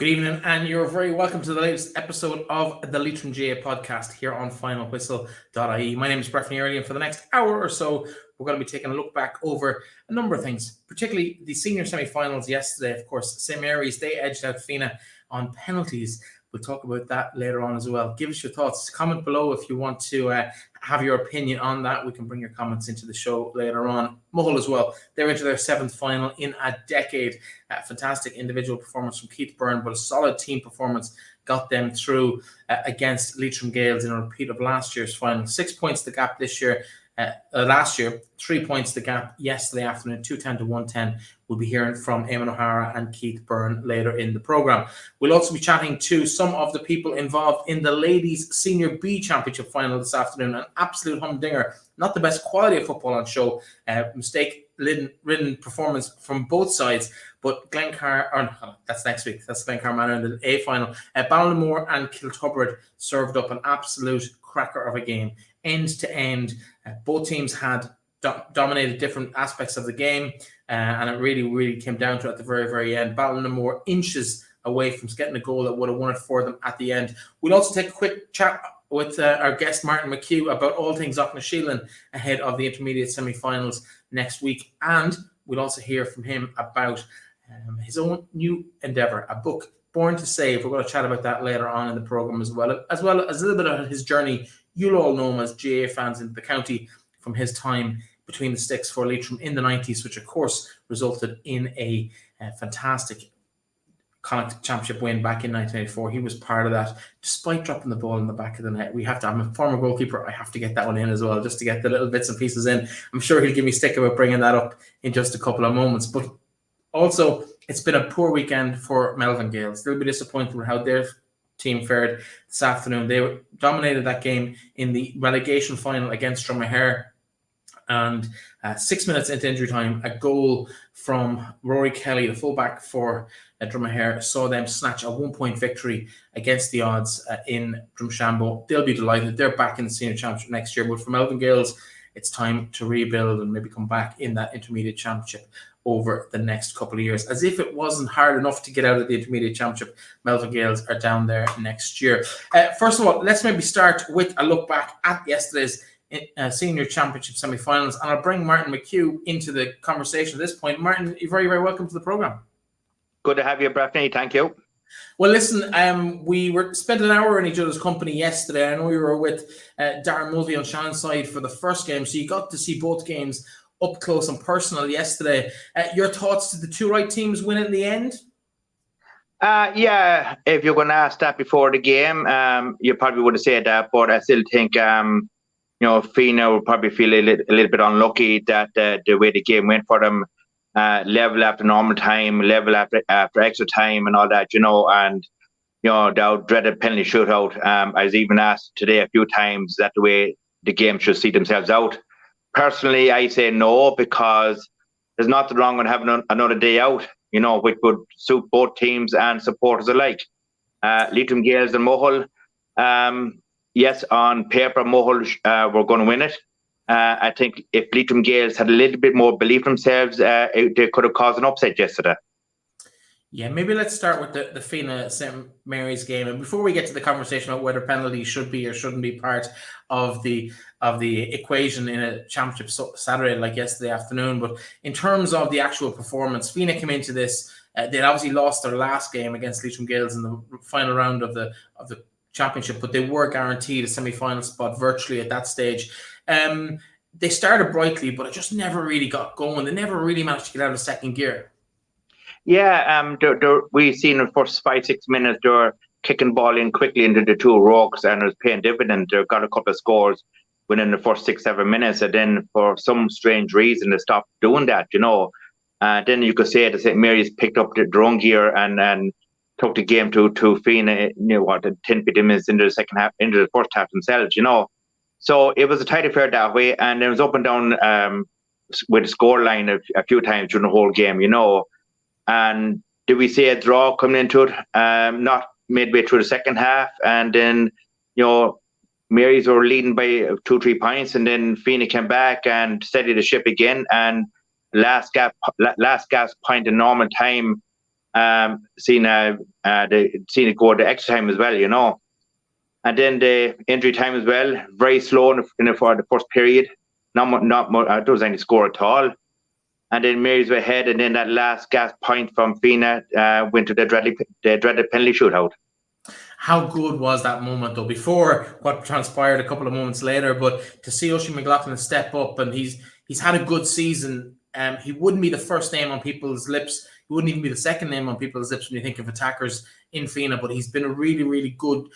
Good evening, and you're very welcome to the latest episode of the Leitrim GAA podcast here on finalwhistle.ie. My name is Breifne Early, and for the next hour or so, we're going to be taking a look back over a number of things, particularly the senior semi-finals yesterday. Of course, St Mary's, they edged out Fenagh on penalties. We'll talk about that later on as well. Give us your thoughts. Comment below if you want to have your opinion on that. We can bring your comments into the show later on. Mohill as well. They're into their seventh final in a decade. Fantastic individual performance from Beirne, but a solid team performance got them through against Leitrim GAA in a repeat of last year's final. 6 points the gap this year. Last year, 3 points the gap yesterday afternoon, 210 to 110. We'll be hearing from Eamonn O'Hara and Beirne later in the programme. We'll also be chatting to some of the people involved in the Ladies Senior B Championship final this afternoon. An absolute humdinger, not the best quality of football on show. Mistake-ridden performance from both sides. But that's next week. That's Glencar Manor in the A final. Ballinamore and Kiltubrid served up an absolute cracker of a game, end to end. Both teams had dominated different aspects of the game, and it really came down to it at the very end. Ballinamore inches away from getting a goal that would have won it for them at the end. We'll also take a quick chat with our guest Martin McHugh about all things Aughnasheelin ahead of the intermediate semi-finals next week, and we'll also hear from him about his own new endeavour, a book, Born to Save. We're going to chat about that later on in the programme as well as a little bit of his journey. You'll all know him as GAA fans in the county from his time between the sticks for Leitrim in the 90s, which of course resulted in a fantastic Connacht Championship win back in 1984. He was part of that, despite dropping the ball in the back of the net. I'm a former goalkeeper. I have to get that one in as well, just to get the little bits and pieces in. I'm sure he'll give me stick about bringing that up in just a couple of moments. But also, it's been a poor weekend for Melvin Gaels. They'll be disappointed with how their team fared this afternoon. They dominated that game in the relegation final against Dromahare, and 6 minutes into injury time, a goal from Rory Kelly, the fullback for Dromahare, saw them snatch a 1-point victory against the odds in Drumshanbo. They'll be delighted. They're back in the senior championship next year, but for Melvin Gaels, it's time to rebuild and maybe come back in that intermediate championship over the next couple of years. As if it wasn't hard enough to get out of the intermediate championship, Melvin Gaels are down there next year. First of all, let's maybe start with a look back at yesterday's senior championship semi-finals, and I'll bring Martin McHugh into the conversation at this point. Martin, you're very welcome to the programme. Good to have you, Breifne. Thank you. Well, listen, we spent an hour in each other's company yesterday. I know you were with Darren Mulvey on Shannon's side for the first game, so you got to see both games up close and personal yesterday. Your thoughts? Did the two right teams win in the end? Yeah, if you're going to ask that before the game, you probably would have said that, but I still think, Fenagh will probably feel a little bit unlucky that the way the game went for them, level after normal time, level after extra time and all that, and, the dreaded penalty shootout. I was even asked today a few times that the way the game should see themselves out. Personally, I say no, because there's nothing wrong with having another day out, which would suit both teams and supporters alike. Leitrim Gaels and Mohill, yes, on paper, Mohill were going to win it. I think if Leitrim Gaels had a little bit more belief in themselves, they could have caused an upset yesterday. Yeah, maybe let's start with the Fenagh St Mary's game, and before we get to the conversation about whether penalties should be or shouldn't be part of the equation in a championship Saturday like yesterday afternoon. But in terms of the actual performance, Fenagh came into this. They'd obviously lost their last game against Leitrim Gaels in the final round of the championship, but they were guaranteed a semi-final spot virtually at that stage. They started brightly, but it just never really got going. They never really managed to get out of second gear. Yeah, we've seen in the first 5-6 minutes they're kicking ball in quickly into the two rocks, and it was paying dividend. They got a couple of scores within the first 6-7 minutes, and then for some strange reason they stopped doing that. Then you could say that St Mary's picked up their own gear and took the game to Fenagh, 10-15 minutes into the second half, into the first half themselves. So it was a tight affair that way, and it was up and down with the score line a few times during the whole game. And did we see a draw coming into it? Not midway through the second half, and then Mary's were leading by 2-3 points, and then Fenagh came back and steadied the ship again. And last gasp point in normal time, seen it go to extra time as well, you know. And then the injury time as well, very slow for the first period. Not there was any score at all. And then Mary's were ahead, and then that last gas point from Fenagh went to the dreaded penalty shootout. How good was that moment, though, before what transpired a couple of moments later? But to see Oisín McLaughlin step up, and he's had a good season. He wouldn't be the first name on people's lips. He wouldn't even be the second name on people's lips when you think of attackers in Fenagh, but he's been a really, really good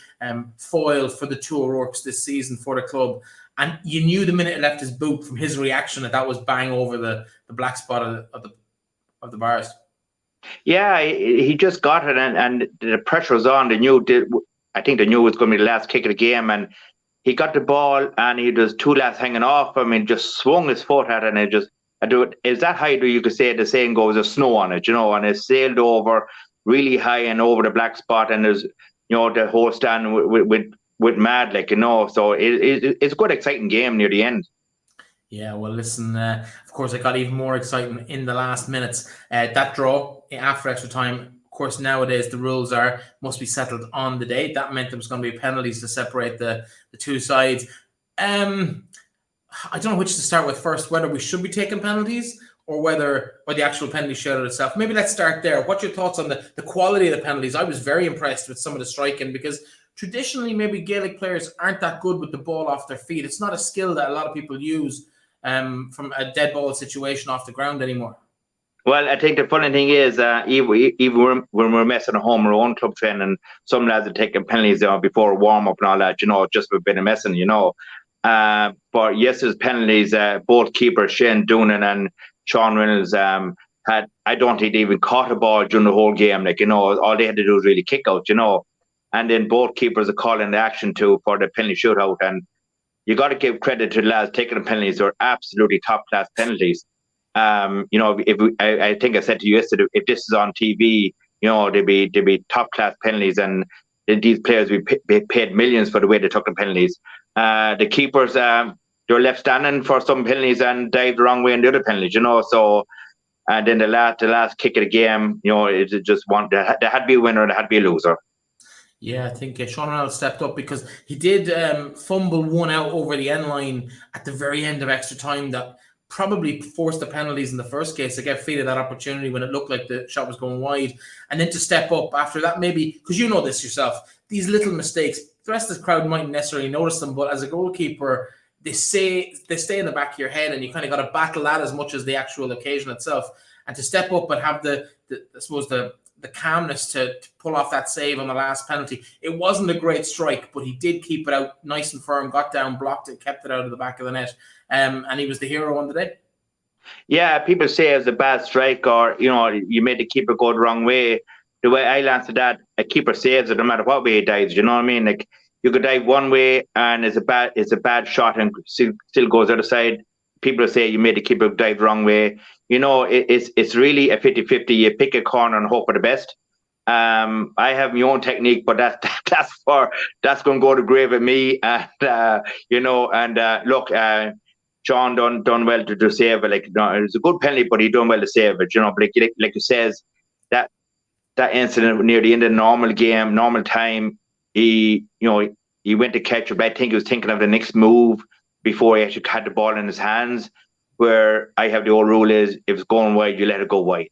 foil for the two O'Rourke's this season for the club. And you knew the minute he left his boot from his reaction that was bang over the black spot of the bars. Yeah, he just got it, and the pressure was on. I think they knew it was going to be the last kick of the game, and he got the ball, and he was two lads hanging off him, and just swung his foot at it, and it's that high that you could say the saying goes, there's snow on it, you know, and it sailed over really high and over the black spot, and there's, you know, the whole stand with mad, like, you know, so it's a good, exciting game near the end. Yeah, well, listen, of course, it got even more exciting in the last minutes. That draw after extra time, of course, nowadays the rules must be settled on the day. That meant there was going to be penalties to separate the two sides. I don't know which to start with first, whether we should be taking penalties or the actual penalty shootout itself. Maybe let's start there. What's your thoughts on the quality of the penalties? I was very impressed with some of the striking, because traditionally maybe Gaelic players aren't that good with the ball off their feet. It's not a skill that a lot of people use from a dead ball situation off the ground anymore. Well, I think the funny thing is, even when we're messing at home, our own club training, some lads are taking penalties before warm up and all that, you know, just for a bit of messing, you know. But yesterday's penalties, both keepers Shane Doonan and Sean Reynolds I don't think they even caught a ball during the whole game. Like, you know, all they had to do was really kick out, you know. And then both keepers are calling the action too for the penalty shootout. And you got to give credit to the lads taking the penalties. They're absolutely top class penalties. You know, I think I said to you yesterday, if this is on TV, you know, they'd be top class penalties, and these players would be paid millions for the way they took the penalties. The keepers, they were left standing for some penalties and dived the wrong way in the other penalties, you know. So, and then the last kick of the game, you know, it just there had to be a winner, there had to be a loser. Yeah, I think Sean Reynolds stepped up, because he did fumble one out over the end line at the very end of extra time that probably forced the penalties in the first case to get Fenagh that opportunity when it looked like the shot was going wide. And then to step up after that, maybe, because you know this yourself, these little mistakes, the rest of the crowd mightn't necessarily notice them, but as a goalkeeper, they stay in the back of your head, and you kind of got to battle that as much as the actual occasion itself. And to step up and have the calmness to pull off that save on the last penalty. It wasn't a great strike, but he did keep it out nice and firm, got down, blocked it, kept it out of the back of the net. And he was the hero on the day. Yeah, people say it was a bad strike, or, you know, you made the keeper go the wrong way. The way I answered that, a keeper saves it no matter what way he dives, you know what I mean? Like, you could dive one way and it's a bad shot and still goes the other side. People say you made the keeper dive the wrong way. You know, it's really a 50-50. You pick a corner and hope for the best. I have my own technique, but that's going to go to grave with me. And you know, and look, Sean done well to save it. Like, no, it was a good penalty, but he done well to save it. You know, but like you says, that incident near the end of the normal game, normal time, he went to catch it, but I think he was thinking of the next move before he actually had the ball in his hands. Where I have the old rule is, if it's going wide, you let it go wide.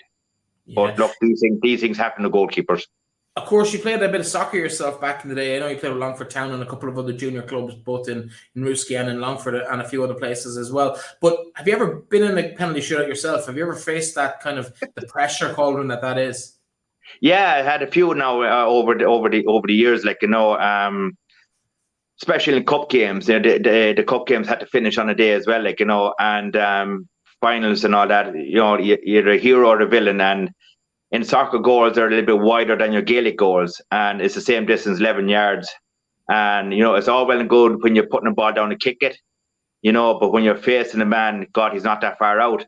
Yeah. But look, these things happen to goalkeepers. Of course, you played a bit of soccer yourself back in the day. I know you played with Longford Town and a couple of other junior clubs, both in Rooski and in Longford, and a few other places as well. But have you ever been in a penalty shootout yourself? Have you ever faced that kind of the pressure cauldron that is? Yeah, I had a few now over the years, like, you know. Especially in cup games, the cup games had to finish on a day as well, like, you know, and finals and all that. You know, you're a hero or a villain, and in soccer, goals are a little bit wider than your Gaelic goals, and it's the same distance, 11 yards. And, you know, it's all well and good when you're putting a ball down to kick it, you know, but when you're facing a man, God, he's not that far out.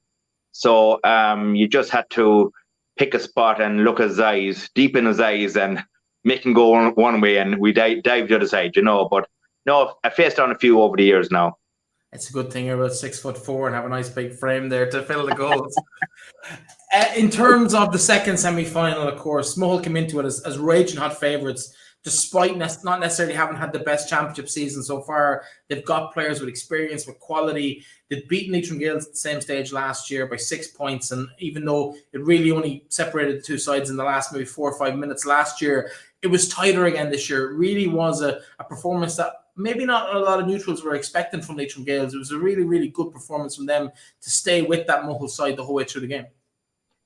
So you just had to pick a spot and look at his eyes, deep in his eyes, and make him go one way, and we dive the other side, you know. But no, I faced on a few over the years now. It's a good thing you're about 6'4" and have a nice big frame there to fill the goals. In terms of the second semi-final, of course, Mohill came into it as raging hot favourites, despite not necessarily having had the best championship season so far. They've got players with experience, with quality. They'd beaten Leitrim Gaels at the same stage last year by 6 points, and even though it really only separated the two sides in the last maybe 4 or 5 minutes last year, it was tighter again this year. It really was a performance that maybe not a lot of neutrals were expecting from Leitrim Gaels. It was a really, really good performance from them to stay with that Mohill side the whole way through the game.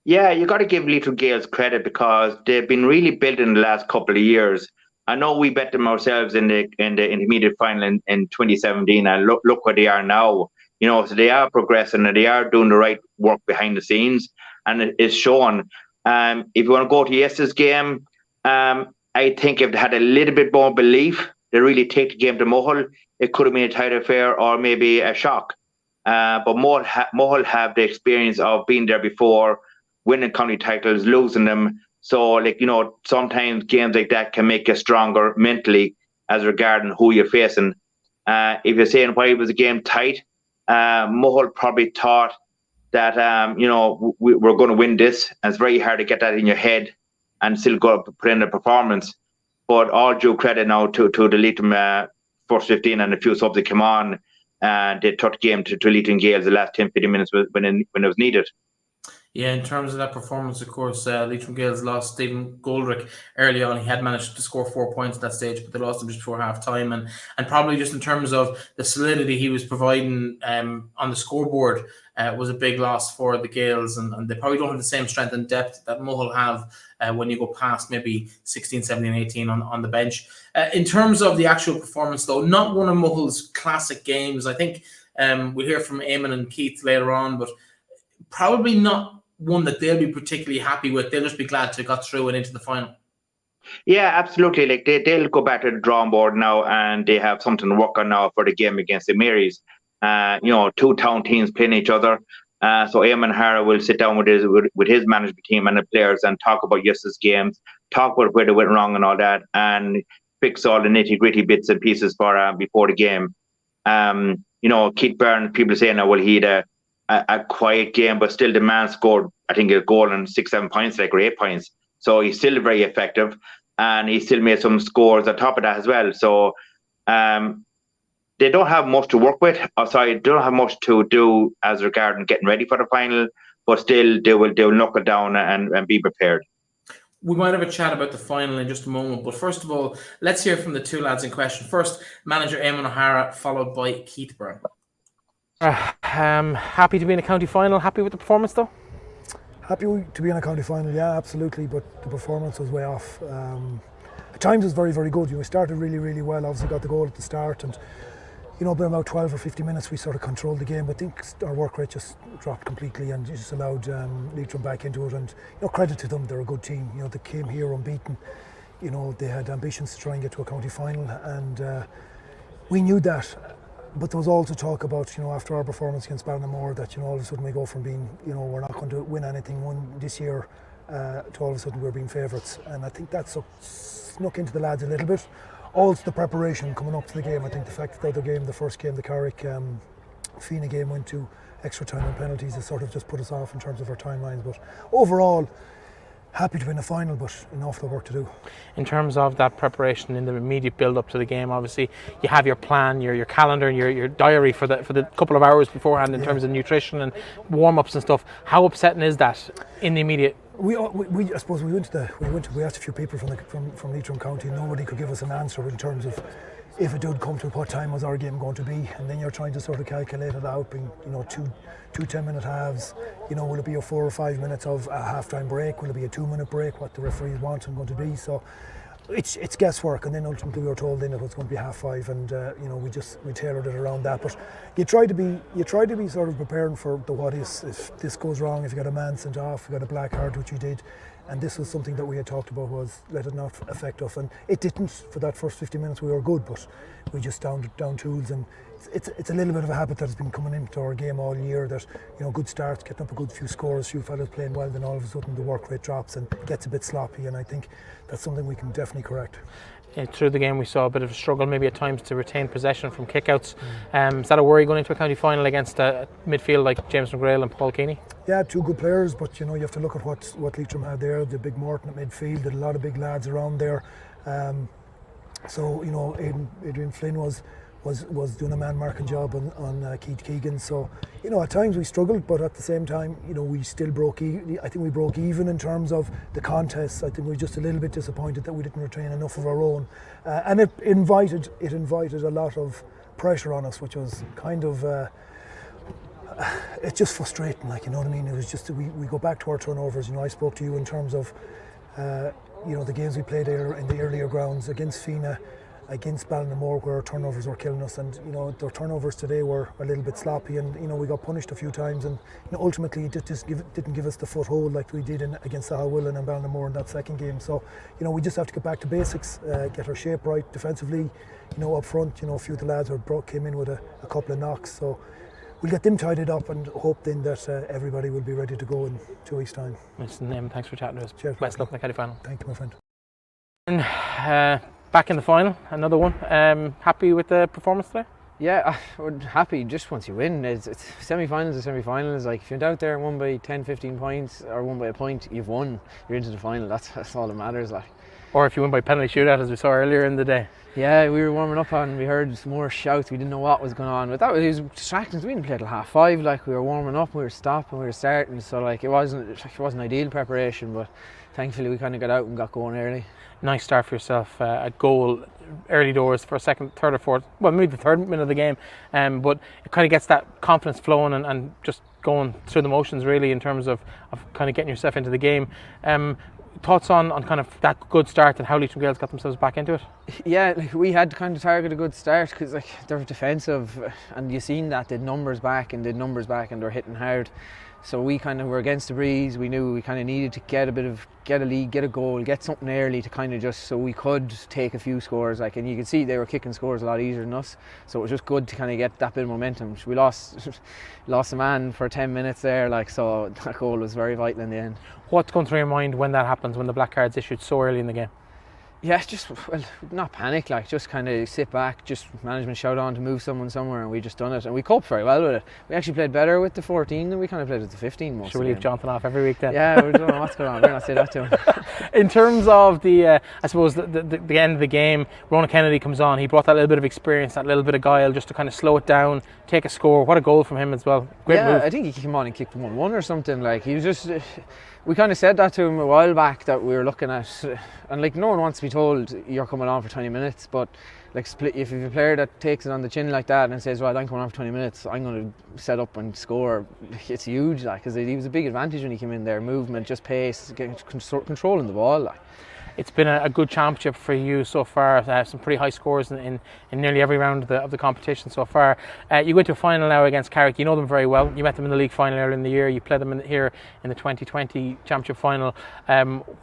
Yeah, you got to give Leitrim Gaels credit because they've been really built in the last couple of years. I know we bet them ourselves in the intermediate final in 2017, and look where they are now. So they are progressing and they are doing the right work behind the scenes, and it is shown. If you want to go to yesterday's game, I think if they had a little bit more belief, they really take the game to Mohill, it could have been a tight affair or maybe a shock. But Mohill have the experience of being there before, winning county titles, losing them. So, sometimes games like that can make you stronger mentally as regarding who you're facing. If you're saying why it was a game tight, Mohill probably thought that, we're going to win this. And it's very hard to get that in your head and still go put in a performance. But all due credit now to the Leitrim first 15 and a few subs that came on. They took the game to Leitrim Gaels the last 10-15 minutes when it was needed. Yeah, in terms of that performance, of course, Leitrim Gaels lost Stephen Goldrick early on. He had managed to score 4 points at that stage, but they lost him just before half-time. And probably just in terms of the solidity he was providing on the scoreboard was a big loss for the Gaels. And they probably don't have the same strength and depth that Mohill have when you go past maybe 16, 17, 18 on the bench. In terms of the actual performance, though, not one of Mohill's classic games. I think we'll hear from Eamonn and Keith later on, but probably not one that they'll be particularly happy with. They'll just be glad to have got through and into the final. Yeah, absolutely. They'll go back to the drawing board now, and they have something to work on now for the game against the Marys. Two town teams playing each other. So Eamonn Hara will sit down with his management team and the players and talk about yesterday's games, talk about where they went wrong and all that, and fix all the nitty-gritty bits and pieces for before the game. Keith Beirne, people saying, well, he had a quiet game, but still the man scored, I think, a goal and 6-7 points, or 8 points. So he's still very effective, and he still made some scores on top of that as well. So they don't have much to work with. They don't have much to do as regarding getting ready for the final, but still they'll knock it down and be prepared. We might have a chat about the final in just a moment, but first of all, let's hear from the two lads in question. First, manager Eamonn O'Hara, followed by Keith Beirne. Happy to be in a county final. Happy with the performance, though? Happy to be in a county final, yeah, absolutely, but the performance was way off. At times it was very, very good. We started really, really well. Obviously got the goal at the start, and by about 12 or 50 minutes we sort of controlled the game, but I think our work rate just dropped completely and just allowed Leitrim back into it. And credit to them, they're a good team. They came here unbeaten. They had ambitions to try and get to a county final, and we knew that. But there was also talk about, after our performance against Ballinamore, that, all of a sudden we go from being, we're not going to win anything this year, to all of a sudden we're being favourites. And I think that snuck into the lads a little bit. Also the preparation coming up to the game. I think the fact that the first game, the Carrick Fenagh game, went to extra time and penalties has sort of just put us off in terms of our timelines. But overall, happy to win a final, but an awful lot of work to do. In terms of that preparation in the immediate build-up to the game, obviously you have your plan, your calendar, and your diary for the couple of hours beforehand in terms of nutrition and warm-ups and stuff. How upsetting is that in the immediate? I suppose we asked a few people from Leitrim County. Nobody could give us an answer in terms of if it did come to what time was our game going to be, and then you're trying to sort of calculate it out, being two 10-minute halves. Will it be a 4 or 5 minutes of a half-time break? Will it be a 2-minute break? What the referees want and going to be? So it's guesswork, and then ultimately we were told then it was going to be 5:30, and we tailored it around that. But you try to be sort of preparing for the what is. If this goes wrong, if you got a man sent off, you got a black card, which you did. And this was something that we had talked about, was let it not affect us, and it didn't. For that first 50 minutes we were good, but we just down tools, and it's a little bit of a habit that has been coming into our game all year, that good starts, getting up a good few scores, few fellas playing well, then all of a sudden the work rate drops and gets a bit sloppy, and I think that's something we can definitely correct. through the game we saw a bit of a struggle maybe at times to retain possession from kickouts. Is that a worry going into a county final against a midfield like James McGrail and Paul Keeney? Yeah, two good players, but you have to look at what Leitrim had there. The big Martin at midfield, did a lot of big lads around there. So Adrian Flynn was doing a man-marking job on Keith Keegan. So at times we struggled, but at the same time we still broke even. I think we broke even in terms of the contests. I think we were just a little bit disappointed that we didn't retain enough of our own, and it invited a lot of pressure on us, which was kind of it's just frustrating. It was just we go back to our turnovers. I spoke to you in terms of the games we played there in the earlier grounds against Fenagh, against Ballinamore, where our turnovers were killing us, and their turnovers today were a little bit sloppy, and we got punished a few times, and ultimately it just didn't give us the foothold like we did against Mohill and Ballinamore in that second game. So we just have to get back to basics, get our shape right defensively. Up front, a few of the lads came in with a couple of knocks, so we'll get them tidied up and hope then that everybody will be ready to go in 2 weeks' time. Listen, Eamonn, thanks for chatting to us. Cheers, best luck in the county final. Thank you, my friend. And back in the final, another one. Happy with the performance today? Yeah, we're happy just once you win. It's semi-finals are semi-finals. Like if you're out there and won by 10, 15 points or won by a point, you've won. You're into the final. That's all that matters. Or if you win by penalty shootout, as we saw earlier in the day. Yeah, we were warming up and we heard some more shouts. We didn't know what was going on, but it was distracting. We didn't play till 5:30. We were warming up, we were stopping, we were starting. So it wasn't ideal preparation, but thankfully we kind of got out and got going early. Nice start for yourself. A goal early doors for a second, third or fourth, well maybe the third minute of the game, but it kind of gets that confidence flowing and just going through the motions really in terms of kind of getting yourself into the game. Thoughts on kind of that good start and how Leitrim Gaels got themselves back into it? Yeah, we had to kind of target a good start because they're defensive, and you seen that they'd numbers back and they're hitting hard. So we kind of were against the breeze. We knew we kind of needed to get a lead, get a goal, get something early to kind of just so we could take a few scores. And you can see they were kicking scores a lot easier than us. So it was just good to kind of get that bit of momentum. We lost a man for 10 minutes there, so that goal was very vital in the end. What's going through your mind when that happens, when the black card's issued so early in the game? Yeah, not panic, just kind of sit back, just management shout on to move someone somewhere, and we just done it, and we coped very well with it. We actually played better with the 14 than we kind of played with the 15 most. Should we leave Jonathan off every week then? Yeah, we don't know what's going on, we're not say that to him. In terms of the I suppose the end of the game, Ronan Kennedy comes on, he brought that little bit of experience, that little bit of guile just to kind of slow it down, take a score. What a goal from him as well. Great move. I think he came on and kicked 1-1 or something. He was just we kind of said that to him a while back, that we were looking at, and no one wants to be told you're coming on for 20 minutes, but if you've a player that takes it on the chin like that and says, right, I'm coming on for 20 minutes, I'm going to set up and score, it's huge, because he was a big advantage when he came in there. Movement, just pace, controlling the ball. It's been a good championship for you so far. Some pretty high scores in nearly every round of the competition so far. You went to a final now against Carrick. You know them very well. You met them in the league final earlier in the year. You played them here in the 2020 championship final.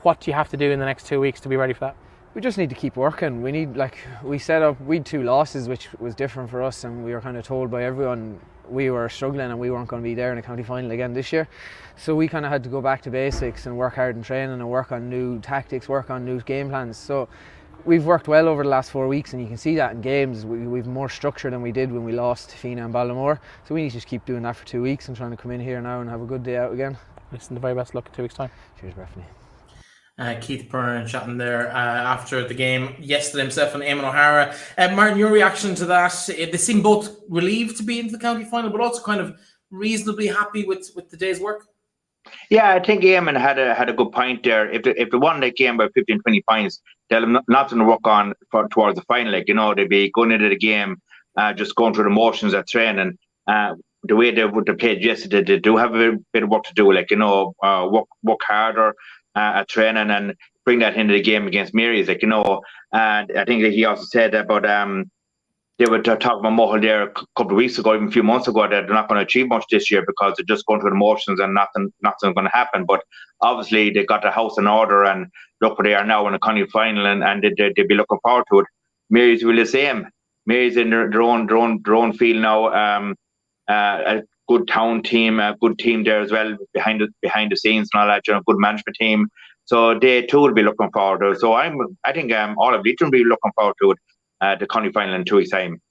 What do you have to do in the next 2 weeks to be ready for that? We just need to keep working. We need, we set up, we had 2 losses, which was different for us, and we were kind of told by everyone we were struggling and we weren't going to be there in a county final again this year. So we kind of had to go back to basics and work hard in training and work on new tactics, work on new game plans. So we've worked well over the last 4 weeks, and you can see that in games. We've more structure than we did when we lost to Fenagh and Ballinamore. So we need to just keep doing that for 2 weeks and trying to come in here now and have a good day out again. Listen, the very best luck in 2 weeks' time. Cheers, Bethany. Keith Beirne chatting there after the game yesterday himself and Eamonn O'Hara. Martin, your reaction to that? They seem both relieved to be into the county final, but also kind of reasonably happy with the day's work. Yeah, I think Eamonn had a good point there. If they won that game by 15, 20 points, they'll have nothing to work on towards the final. They'd be going into the game, just going through the motions at training. The way they played yesterday, they do have a bit of work to do. Work harder at training and bring that into the game against Mary's. And I think that he also said about they were talking about Mohill there a couple of weeks ago, even a few months ago, that they're not going to achieve much this year because they're just going through the motions and nothing's going to happen. But obviously they got their house in order and look where they are now in the county final, and they'd be looking forward to it. Mary's will the same. Mary's in their own field now. A good town team, a good team there as well behind the scenes and all that. Good management team. So they too will be looking forward to it. So I think all of Leitrim will be looking forward to it, the county final in 2 weeks' time.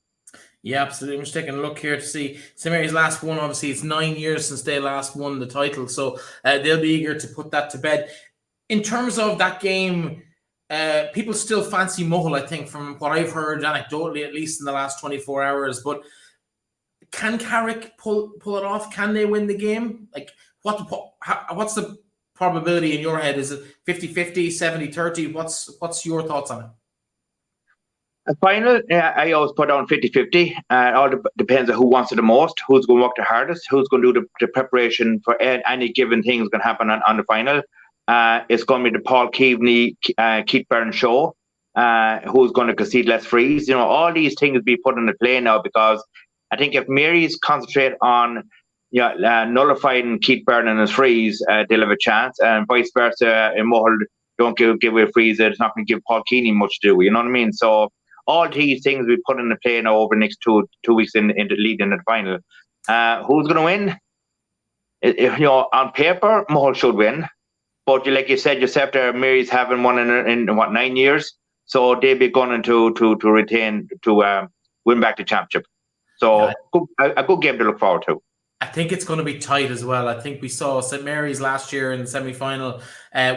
Yeah, absolutely. I'm just taking a look here to see St. Mary's last one. Obviously, it's 9 years since they last won the title, so they'll be eager to put that to bed. In terms of that game, people still fancy Mohill, I think, from what I've heard anecdotally, at least in the last 24 hours. But can Carrick pull it off? Can they win the game? Like, what's the probability in your head? Is it 50-50, 70-30? What's your thoughts on it? A final, I always put down 50-50. It all depends on who wants it the most, who's going to work the hardest, who's going to do the preparation for any given thing that's going to happen on the final. It's going to be the Paul Keaveney, Keith Beirne show. Who's going to concede less frees? All these things be put into play now, because I think if Mary's concentrate on nullifying Keith Beirne and his frees, they'll have a chance, and vice versa. In Mohill, don't give away frees. It's not going to give Paul Keaveney much to do. You know what I mean? So all these things we put into play now over the next two weeks in the lead in the final. Who's going to win? On paper, Mohill should win. But like you said yourself, there, Mary's haven't won in 9 years, so they'll be going to retain, to win back the championship. So a good game to look forward to. I think it's going to be tight as well. I think we saw St. Mary's last year in the semi-final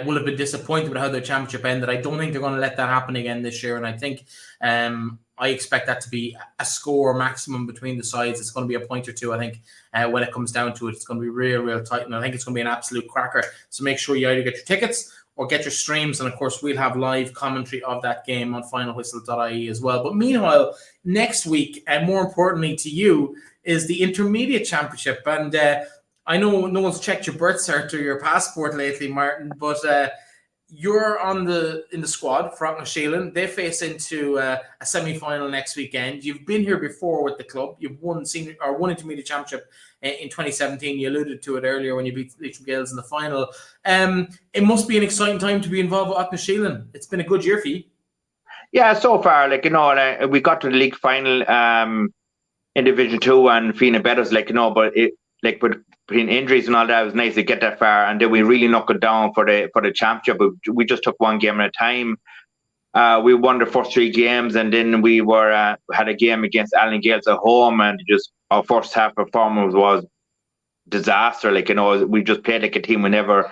will have been disappointed with how their championship ended. I don't think they're going to let that happen again this year, and I think I expect that to be a score maximum between the sides. It's going to be a point or two, I think, when it comes down to it. It's going to be real tight, and I think it's going to be an absolute cracker. So make sure you either get your tickets or get your streams, and of course we'll have live commentary of that game on finalwhistle.ie as well. But meanwhile, next week, and more importantly to you, is the Intermediate Championship. And I know no one's checked your birth cert or your passport lately, Martin, but you're in the squad for Aughnasheelin. They face into a semi-final next weekend. You've been here before with the club. You've won Intermediate Championship in 2017. You alluded to it earlier when you beat Leitrim Gaels in the final. It must be an exciting time to be involved with Aughnasheelin. It's been a good year for you. Yeah, so far, we got to the league final in Division 2 and Fenagh beat us, but between injuries and all that, it was nice to get that far, and then we really knocked it down for the championship. We just took one game at a time. We won the first 3 games, and then we had a game against Allen Gaels at home, and just our first half performance was disaster. We just played like a team we never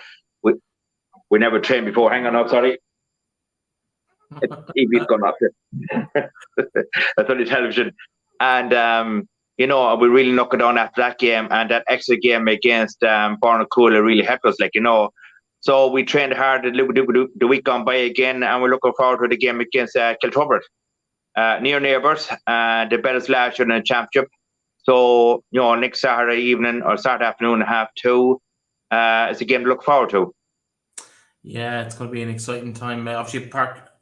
trained before. Hang on, sorry. TV's gone off here. That's on the television. And we really knocked it down after that game, and that extra game against Beirne really helped us, So we trained hard the week gone by again, and we're looking forward to the game against Kiltubrid. Near neighbours, they beat us last year in the championship. So, next Saturday evening or Saturday afternoon at 2:30, it's a game to look forward to. Yeah, it's going to be an exciting time. Obviously,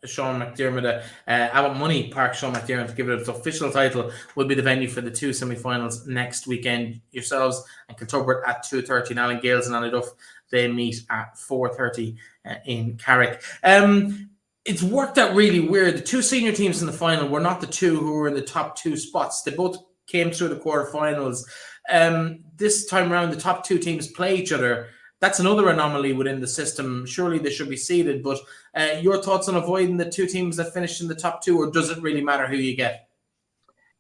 Sean McDermott, Abbott Money Park Sean McDermott, to give it its official title, will be the venue for the 2 semi-finals next weekend. Yourselves and Kiltoghert at 2:30, and Allen Gaels and Annaduff, they meet at 4:30 in Carrick. It's worked out really weird. The 2 senior teams in the final were not the 2 who were in the top 2 spots. They both came through the quarterfinals. This time around, the top 2 teams play each other. That's another anomaly within the system. Surely they should be seeded, but your thoughts on avoiding the 2 teams that finished in the top 2, or does it really matter who you get?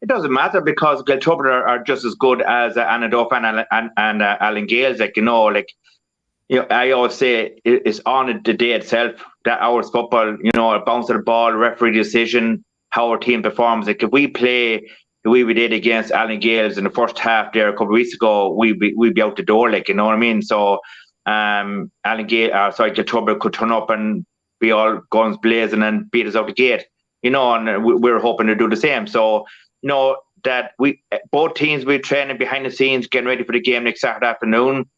It doesn't matter, because Kiltubrid are just as good as Annaduff and Allen Gaels. I always say it's on the day itself, that hour's football, a bounce of the ball, referee decision, how our team performs. If we play the way we did against Allen Gaels in the first half there a couple of weeks ago, we'd be out the door, you know what I mean? So Kiltubrid could turn up and be all guns blazing and beat us out the gate, and we're hoping to do the same. So, that both teams will be training behind the scenes, getting ready for the game next Saturday afternoon.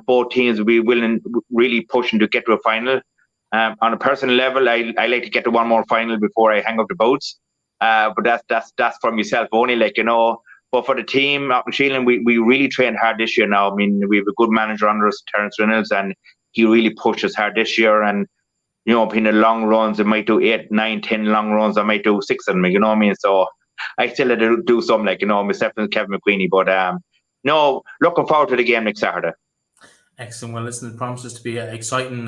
Both teams will be really pushing to get to a final. On a personal level, I like to get to one more final before I hang up the boots. But that's for myself only, But for the team, Aughnasheelin, we really trained hard this year now. I mean, we have a good manager under us, Terence Reynolds, and he really pushed us hard this year. And, between the long runs, I might do 8, 9, 10 long runs. I might do 6 of them, you know what I mean? So I still had to do some, myself and Kevin McQueenie. But, looking forward to the game next Saturday. Excellent. Well, listen, it promises to be an exciting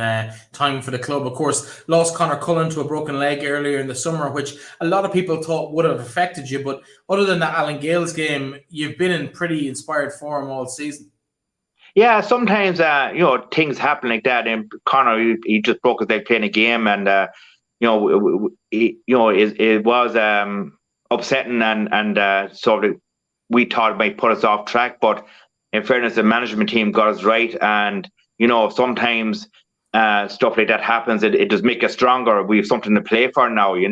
time for the club. Of course, lost Conor Cullen to a broken leg earlier in the summer, which a lot of people thought would have affected you. But other than that Alan Gales game, you've been in pretty inspired form all season. Yeah, sometimes things happen like that. And Conor, he just broke his leg playing a game, and it was upsetting, and sort of we thought it might put us off track, but in fairness, the management team got us right, and sometimes stuff like that happens. It does make us stronger. We have something to play for now. We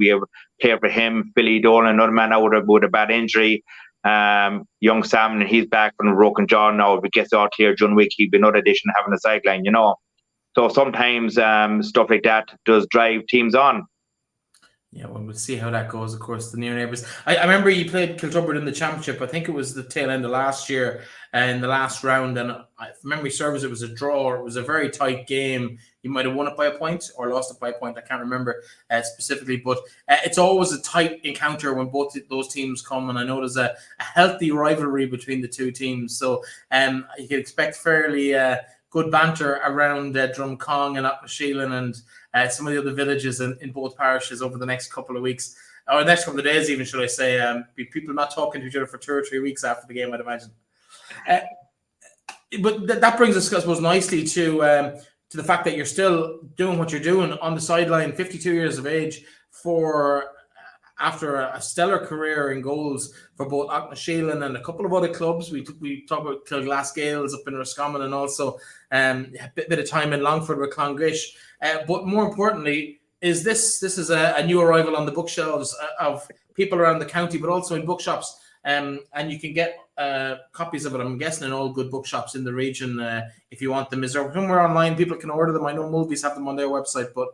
have player for him, Billy Dolan, another man out with a bad injury. Young Sam, and he's back from a broken jaw now. If he gets out here during the week, he'd be another addition having a sideline. So sometimes stuff like that does drive teams on. Yeah, well, we'll see how that goes. Of course, the near neighbours. I remember you played Kiltubrid in the Championship. I think it was the tail end of last year in the last round. And if memory serves, it was a draw. It was a very tight game. You might have won it by a point or lost it by a point. I can't remember specifically. But it's always a tight encounter when both those teams come. And I know there's a healthy rivalry between the two teams. So you can expect fairly good banter around Drumcong and Aughnasheelin and some of the other villages in both parishes over the next couple of weeks, or the next couple of days even, should I say. People not talking to each other for 2 or 3 weeks after the game, I'd imagine. But that brings us, I suppose, nicely to the fact that you're still doing what you're doing on the sideline, 52 years of age, after a stellar career in goals for both Aughnasheelin and a couple of other clubs. We talk about Kilglass Gaels up in Roscommon, and also a bit of time in Longford with Clongrish. But more importantly, this is a new arrival on the bookshelves of people around the county, but also in bookshops. And you can get copies of it, I'm guessing, in all good bookshops in the region if you want them. Is there somewhere online people can order them? I know movies have them on their website, but...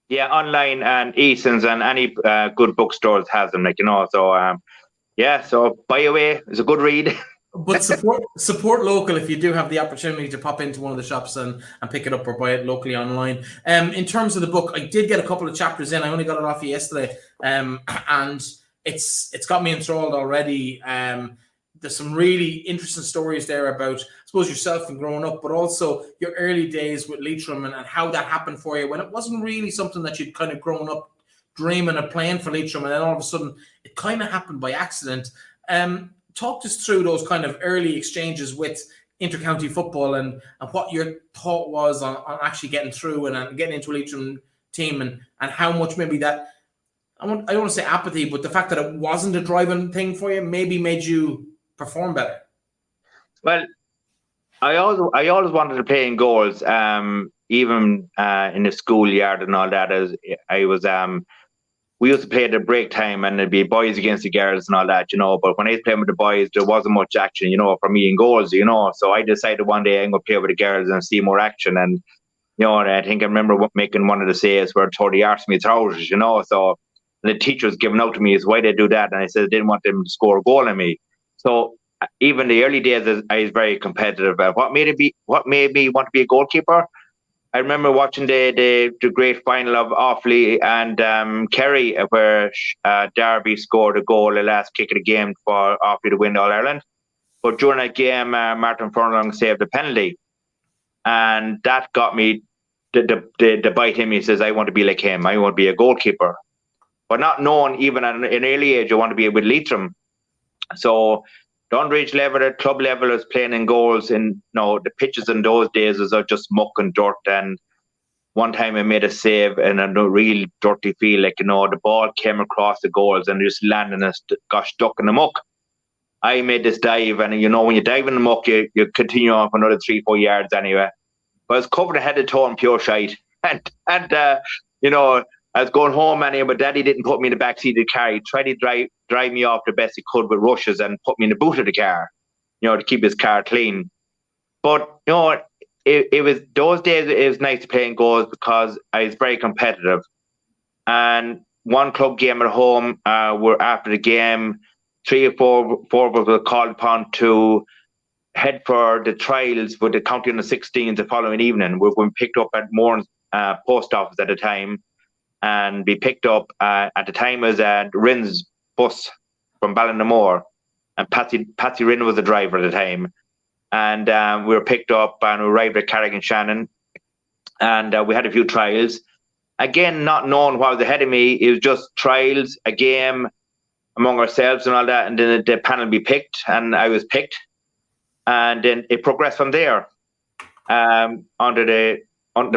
Yeah, online, and Eason's and any good bookstores has them, So, so buy away. It's a good read. But support local if you do have the opportunity to pop into one of the shops and pick it up or buy it locally online. In terms of the book, I did get a couple of chapters in. I only got it off you yesterday, and it's got me enthralled already. There's some really interesting stories there about, I suppose, yourself and growing up, but also your early days with Leitrim and how that happened for you when it wasn't really something that you'd kind of grown up dreaming of playing for Leitrim, and then all of a sudden it kind of happened by accident. Talk us through those kind of early exchanges with intercounty football and what your thought was on actually getting through and getting into a Leitrim team, and how much maybe that, I don't want to say apathy, but the fact that it wasn't a driving thing for you maybe made you perform better. Well, I always wanted to play in goals, even in the schoolyard and all that. We used to play at the break time, and it'd be boys against the girls and all that, But when I was playing with the boys, there wasn't much action, for me in goals, So I decided one day I'm going to play with the girls and see more action. And, I think I remember making one of the saves where Tony asked me trousers, So the teacher was giving out to me, is why they do that? And I said I didn't want them to score a goal on me. So even the early days, I was very competitive. What made me want to be a goalkeeper? I remember watching the great final of Offaly and Kerry, where Derby scored a goal, the last kick of the game for Offaly to win All Ireland. But during that game, Martin McHugh saved a penalty, and that got me the bite in me. Says I want to be like him. I want to be a goalkeeper, but not knowing even at an early age I want to be with Leitrim. So the underage level, the club level is playing in goals, and the pitches in those days was just muck and dirt. And one time I made a save in a real dirty field, the ball came across the goals and just landed and got stuck in the muck. I made this dive, and when you dive in the muck, you continue on for another 3-4 yards anyway. But I was covered head to toe in pure shite, and I was going home anyway, but Daddy didn't put me in the back seat of the car. He tried to drive me off the best he could with rushes and put me in the boot of the car, to keep his car clean. But, it was those days it was nice to play in goals because I was very competitive. And one club game at home, where after the game, 3 or 4 of us were called upon to head for the trials with the county under 16s the following evening. We were picked up at Moran's post office at the time. And be picked up at the time as Rin's bus from Ballinamore, and Patsy Rin was the driver at the time. and we were picked up and we arrived at Carrick-on-Shannon, and we had a few trials. Again, not knowing what was ahead of me, it was just trials, a game among ourselves and all that, and then the panel be picked, and I was picked, and then it progressed from there. Under the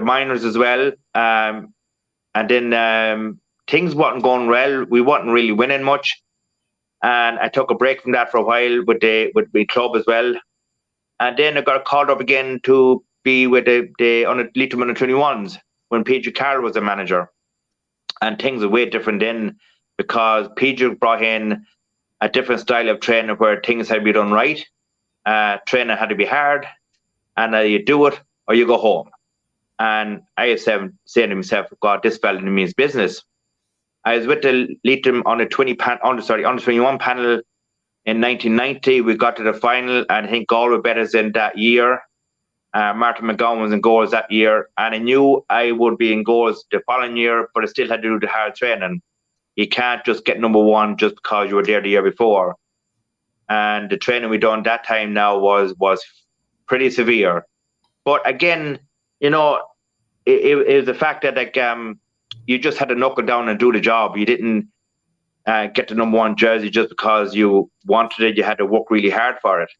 minors as well, and then things wasn't going well. We wasn't really winning much, and I took a break from that for a while with the club as well, and then I got called up again to be with the Leitrim under 21s when PJ Carroll was the manager, and things were way different then because PJ brought in a different style of training where things had to be done right. Training had to be hard, and you do it or you go home. And I said to myself, God, this fella means business. I was with the Leitrim under 21 panel in 1990. We got to the final, and I think Galway beat us in that year. Martin McHugh was in goals that year, and I knew I would be in goals the following year, but I still had to do the hard training. You can't just get number one just because you were there the year before. And the training we done that time now was pretty severe. But again, you know, it was the fact that you just had to knuckle down and do the job. You didn't get the number one jersey just because you wanted it. You had to work really hard for it.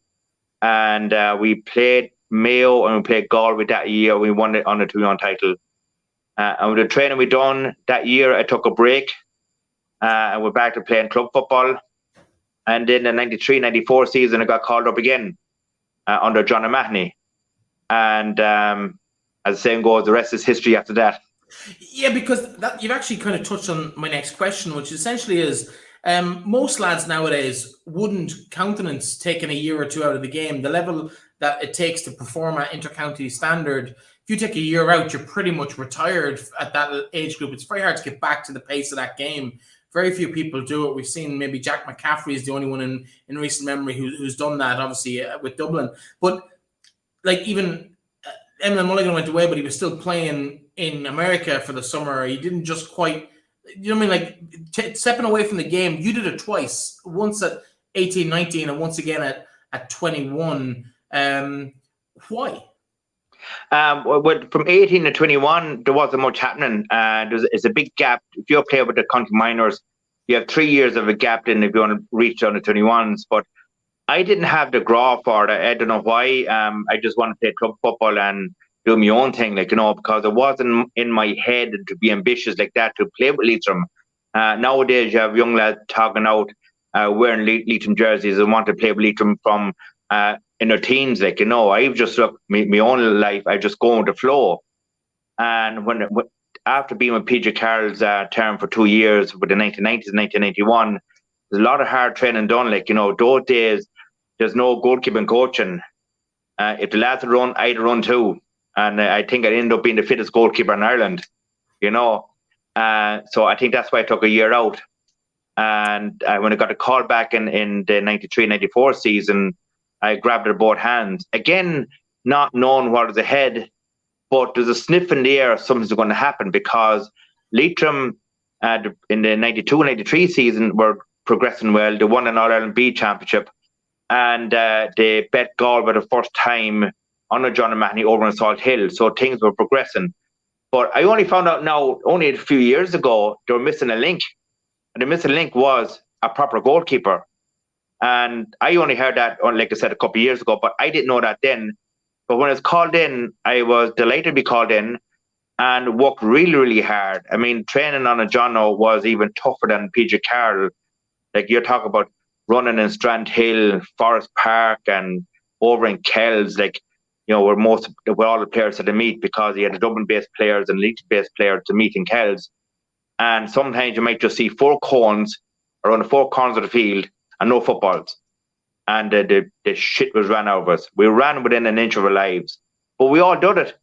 And we played Mayo and we played Galway that year. We won it on the 2-1 title. And with the training we done that year, I took a break and we're back to playing club football. And then the 93-94 season, I got called up again under John O'Mahony. And as the saying goes, the rest is history after that. Yeah, because you've actually kind of touched on my next question, which essentially is most lads nowadays wouldn't countenance taking a year or two out of the game. The level that it takes to perform at intercounty standard, if you take a year out, you're pretty much retired at that age group. It's very hard to get back to the pace of that game. Very few people do it. We've seen maybe Jack McCaffrey is the only one in recent memory who's done that, obviously, with Dublin. But like even Eamonn Mulligan went away, but he was still playing in America for the summer. He didn't just quite, you know what I mean? Like stepping away from the game, you did it twice, once at 18, 19, and once again at 21. Why? From 18 to 21, there wasn't much happening. There's a big gap. If you're playing with the county minors, you have 3 years of a gap then if you want to reach on the 21s. But I didn't have the graw for it. I don't know why. I just want to play club football and do my own thing, like, you know, because it wasn't in my head to be ambitious like that to play with Leitrim. Nowadays, you have young lads talking out, wearing Leitrim jerseys and want to play with Leitrim from in their teens, like, you know. I've just looked my own life. I just go with the flow. And when after being with PJ Carroll's term for 2 years with the 1990s and 1991, there's a lot of hard training done. Like, you know, those days there's no goalkeeping coaching. If the lads run, I'd run too. And I think I'd end up being the fittest goalkeeper in Ireland, you know. So I think that's why I took a year out. And when I got a call back in the 93-94 season, I grabbed it both hands. Again, not knowing what was ahead, but there's a sniff in the air something's going to happen because Leitrim in the 92-93 season were progressing well. They won an All-Ireland B Championship and they bet Galway the first time under John O'Mahony over in Salt Hill. So things were progressing. But I only found out now, only a few years ago, they were missing a link. And the missing link was a proper goalkeeper. And I only heard that, like I said, a couple of years ago, but I didn't know that then. But when I was called in, I was delighted to be called in and worked really, really hard. I mean, training on a Jono was even tougher than PJ Carroll. Like, you're talking about running in Strand Hill, Forest Park, and over in Kells, like, you know, where all the players had to meet because he had the Dublin-based players and Leitrim-based players to meet in Kells. And sometimes you might just see 4 cones around the 4 corners of the field and no footballs. And the shit was ran out of us. We ran within an inch of our lives. But we all did it.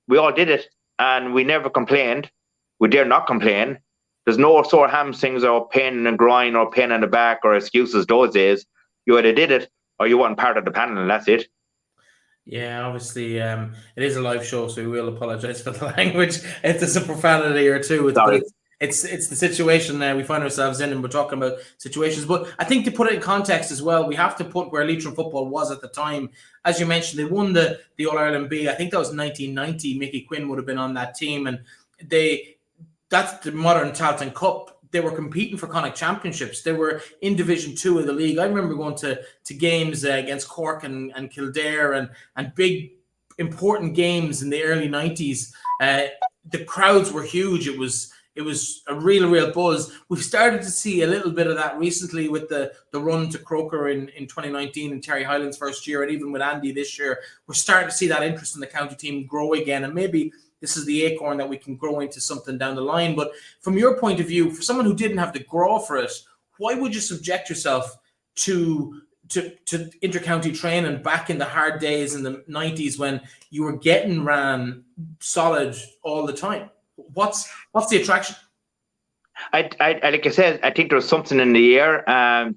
We all did it. And we never complained. We dare not complain. There's no sore hamstrings or pain in the groin or pain in the back or excuses those days. You either did it or you weren't part of the panel, and that's it. Yeah, obviously, it is a live show, so we will apologise for the language if there's a profanity or two. But It's the situation we find ourselves in, and we're talking about situations. But I think to put it in context as well, we have to put where Leitrim football was at the time. As you mentioned, they won the All-Ireland B. I think that was 1990. Mickey Quinn would have been on that team, and that's the modern Tailteann Cup. They were competing for Connacht Championships. They were in Division 2 of the league. I remember going to games against Cork and Kildare and big important games in the early 90s. The crowds were huge. It was a real buzz. We've started to see a little bit of that recently with the run to Croker in 2019 and Terry Hyland's first year, and even with Andy this year. We're starting to see that interest in the county team grow again, and maybe this is the acorn that we can grow into something down the line. But from your point of view, for someone who didn't have the grow for it, why would you subject yourself to intercounty training back in the hard days in the 90s when you were getting ran solid all the time? What's the attraction? I like I said, I think there was something in the air.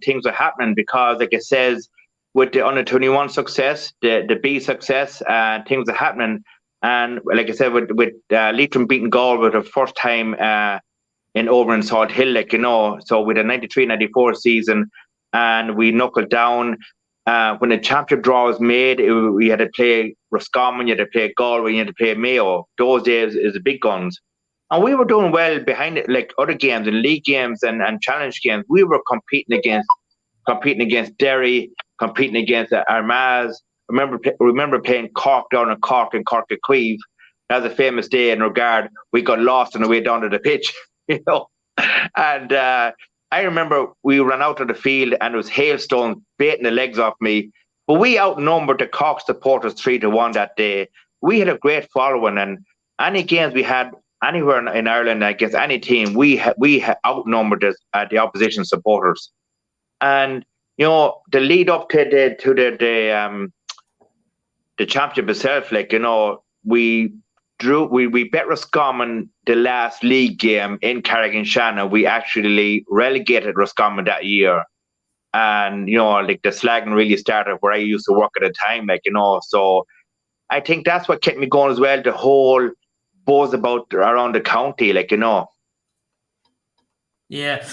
Things are happening because, like it says, with the under 21 success, the B success, things are happening. And like I said, with Leitrim beating Galway for the first time over in Salt Hill, like, you know, so with a 93-94 season, and we knuckled down. When the championship draw was made, we had to play Roscommon, you had to play Galway, you had to play Mayo. Those days is the big guns. And we were doing well behind it, like other games and league games and challenge games. We were competing against Derry, competing against Armagh. Remember playing Cork down in Cork and Cork Queeve. That was a famous day in regard. We got lost on the way down to the pitch, you know. And I remember we ran out of the field and it was hailstones baiting the legs off me. But we outnumbered the Cork supporters 3-1 that day. We had a great following, and any games we had anywhere in Ireland against any team, we outnumbered the opposition supporters. And you know, the lead up to the championship itself, like, you know, we bet Roscommon the last league game in Carrick-on-Shannon. We actually relegated Roscommon that year. And, you know, like the slagging really started where I used to work at the time, like, you know. So I think that's what kept me going as well, the whole buzz around the county, like, you know. Yeah.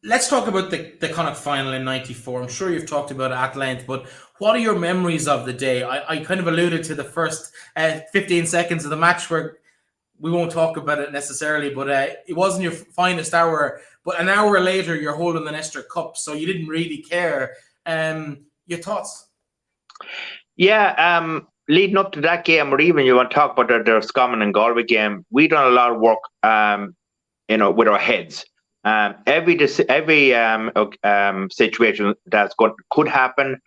Let's talk about the Connacht final in 94. I'm sure you've talked about it at length, but what are your memories of the day? I kind of alluded to the first 15 seconds of the match where we won't talk about it necessarily, but it wasn't your finest hour. But an hour later, you're holding the Nestor Cup, so you didn't really care. Your thoughts? Yeah, leading up to that game, or even you want to talk about the Roscommon and Galway game, we done a lot of work, you know, with our heads. Every situation could happen,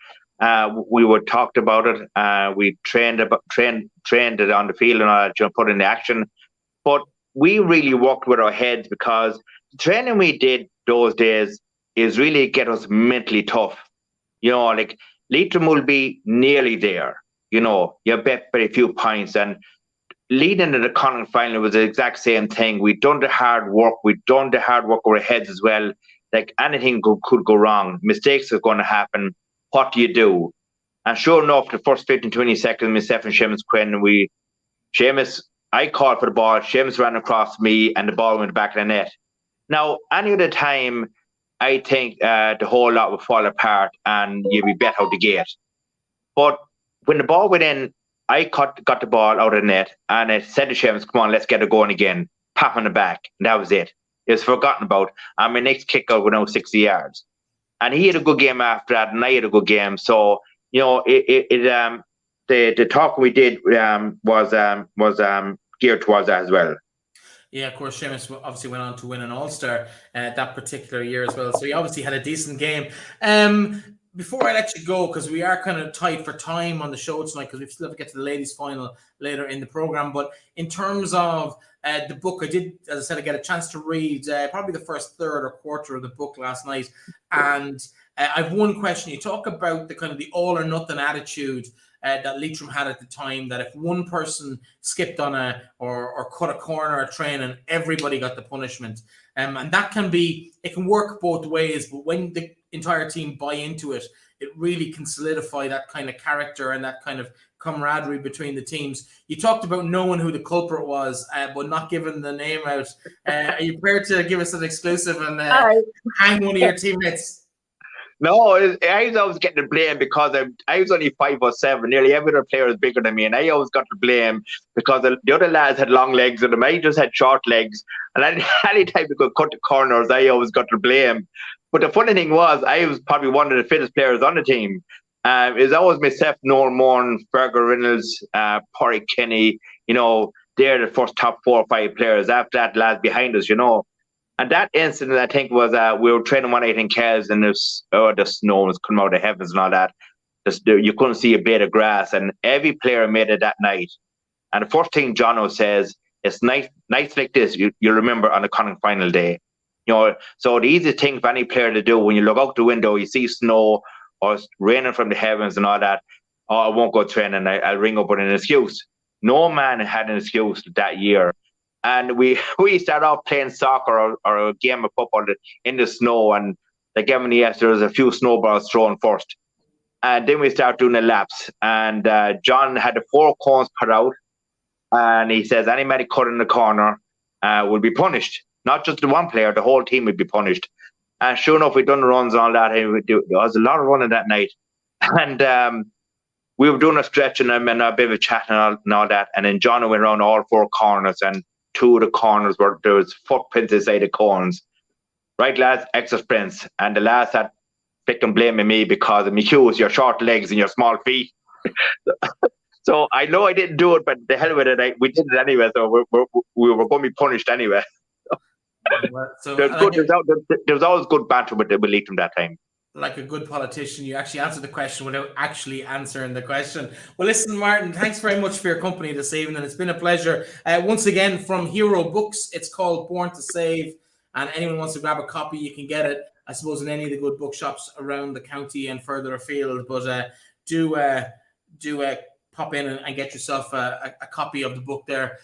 we were talked about it. We trained it on the field and all that, you know, put in the action. But we really worked with our heads because the training we did those days is really get us mentally tough. You know, like Leitrim will be nearly there. You know, you bet by a few points, and leading to the Connacht final was the exact same thing. We'd done the hard work. We'd done the hard work with our heads as well. Like anything could go wrong. Mistakes are going to happen. What do you do? And sure enough, the first 15, 20 seconds, myself and Seamus Quinn, I called for the ball. Seamus ran across me and the ball went back of the net. Now, any other time, I think the whole lot would fall apart and you'd be bet out the gate. But when the ball went in, I got the ball out of the net and I said to Seamus, come on, let's get it going again. Pop on the back. And that was it. It was forgotten about. And my next kick out went out 60 yards. And he had a good game after that, and I had a good game. So, you know, the talk we did was geared towards that as well. Yeah, of course, Seamus obviously went on to win an All-Star that particular year as well. So he obviously had a decent game. Before I let you go, because we are kind of tight for time on the show tonight, because we still have to get to the ladies' final later in the program. But in terms of the book, I did, as I said, I get a chance to read probably the first third or quarter of the book last night. And I've one question. You talk about the kind of the all or nothing attitude that Leitrim had at the time, that if one person skipped on or cut a corner at training, everybody got the punishment. And that can work both ways, but when the entire team buy into it, it really can solidify that kind of character and that kind of camaraderie between the teams. You talked about knowing who the culprit was, but not giving the name out. Are you prepared to give us an exclusive and hang one of your teammates? No, I was always getting the blame because I was only 5'7". Nearly every other player is bigger than me, and I always got the blame because the other lads had long legs and I just had short legs. And any time we could cut the corners, I always got the blame. But the funny thing was, I was probably one of the fittest players on the team. It was always myself, Noel Moran, Fergal Reynolds, Porrick Kenny. They're the first top 4 or 5 players. After that, lads behind us, And that incident, I think, was we were training one night in Caillins, and the snow was coming out of the heavens and all that. You couldn't see a blade of grass, and every player made it that night. And the first thing Jono says, it's nights like this you remember on the Connacht final day. So the easiest thing for any player to do when you look out the window, you see snow or it's raining from the heavens and all that. Oh, I won't go training. I'll ring up with an excuse. No man had an excuse that year. And we started off playing soccer or a game of football in the snow, and they gave me there was a few snowballs thrown first. And then we started doing the laps. And John had the 4 cones put out, and he says anybody cut in the corner will be punished. Not just the one player, the whole team would be punished. And sure enough, we'd done the runs and all that. And there was a lot of running that night. And we were doing a stretch and a bit of a chat and all that. And then John went around all 4 corners, and 2 of the corners there was footprints inside the cones. Right, lads, extra sprints. And the lads had picked blaming me because of McHugh, your short legs and your small feet. So I know I didn't do it, but the hell with it, we did it anyway. So we were going to be punished anyway. So there was always good banter with Leitrim that time. Like a good politician, you actually answered the question without actually answering the question. Well, listen, Martin, thanks very much for your company this evening. It's been a pleasure. Once again, from Hero Books, it's called Born to Save. And anyone wants to grab a copy, you can get it, I suppose, in any of the good bookshops around the county and further afield. But do pop in and get yourself a copy of the book there.